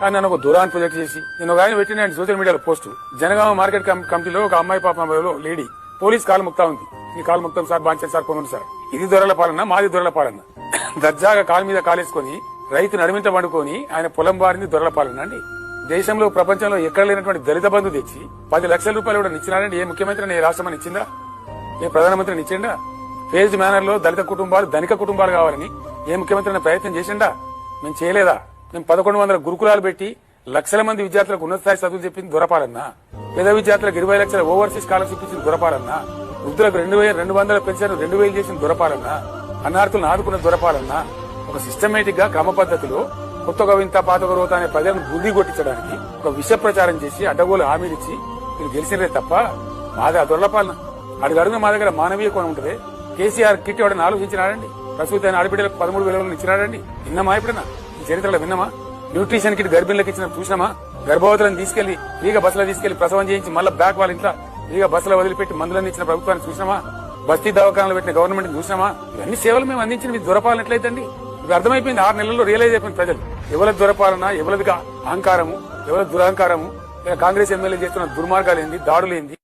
కానీ నన్ను ఒక దూరాన్ని ప్రొజెక్ట్ చేసి నేను ఒక ఆయన పెట్టిన సోషల్ మీడియాలో పోస్ట్ జనగామ మార్కెట్ కమిటీలో ఒక అమ్మాయి పాప లేడీ పోలీస్ కాలు ముక్తా ఉంది. ఈ కాలు ముక్తాం సార్, బాంచండి సార్, కొనుండి సార్. ఇది దొరల పాలన, మాది దొరల పాలన. దర్జాగా కాలు మీద కాలేసుకొని రైతు నడిమింట వండుకొని ఆయన పొలం బారింది దొరల పాలన అండి. దేశంలో ప్రపంచంలో ఎక్కడ లేనటువంటి దళిత బంధు తెచ్చి 10 లక్షల రూపాయలు కూడా ఇచ్చినారండి. ఏ ముఖ్యమంత్రిని ఏ రాష్ట్రమని ఇచ్చిందా? ఏ ప్రధానమంత్రిని ఇచ్చిండా? ఫేజ్ మేనర్ లో దళిత కుటుంబాలు ధనిక కుటుంబాలు కావాలని ఏ ముఖ్యమంత్రి ప్రయత్నం చేసిండా? మేము చేయలేదా? మేము 1100 గురుకులాలు పెట్టి లక్షల మంది విద్యార్థులకు ఉన్నత స్థాయి చదువులు చెప్పింది దొరపాలన్నా? పేద విద్యార్థులకు 20 లక్షల ఓవర్సీస్ స్కాలర్షిప్ ఇచ్చింది దొరపాలన్నా? వృద్ధులకు 2200 పెన్షన్ 2000 చేసిన దొరపాలన్నా? అన్నార్థులను ఆదుకున్న దొరపాలన్నా? ఒక సిస్టమేటిక్ గా క్రమ పద్ధతిలో కొత్తగా వింత పాతక రోత అనే ప్రజలను బుద్ధి కొట్టించడానికి ఒక విష ప్రచారం చేసి అడ్డగోలు హామీలిచ్చి మీరు గెలిచినరే తప్ప మాది ఆ దొరపాలన. అడుగడుగున మా దగ్గర మానవీయ కోణం ఉంటుంది. కేసీఆర్ కిట్ ఎవడని ఆలోచించినాడండి? ప్రసూతి అయిన ఆడబిడ్డలకు 13,000 ఇచ్చినాడండి? విన్నామా? ఎప్పుడన్నా ఈ చరిత్రలో విన్నామా? న్యూట్రిషన్ కిట్ గర్భిణులకు ఇచ్చిన చూసినామా? గర్భవతులను తీసుకెళ్లి ఫ్రీగా బస్సులో తీసుకెళ్లి ప్రసవం చేయించి మళ్ళీ బ్యాక్ వాళ్ళ ఇంట్లో ఫ్రీగా బస్సులో వదిలిపెట్టి మందులను ఇచ్చిన ప్రభుత్వాన్ని చూసినామా? బస్తీ దవాఖానాలు పెట్టిన గవర్నమెంట్ చూసినామా? ఇవన్నీ సేవలు మేము అందించిన మీరు దొరపాలన ఎట్లయితండి? ఇది అర్థమైపోయింది. 6 నెలల్లో రియలైజ్ అయిపోయింది ప్రజలు. ఎవరి దొరపాలన, ఎవరిది అహంకారము, ఎవరి దురహంకారము, కాంగ్రెస్ ఎమ్మెల్యే చేస్తున్న దుర్మార్గాలు ఏంది, దాడులు ఏంది.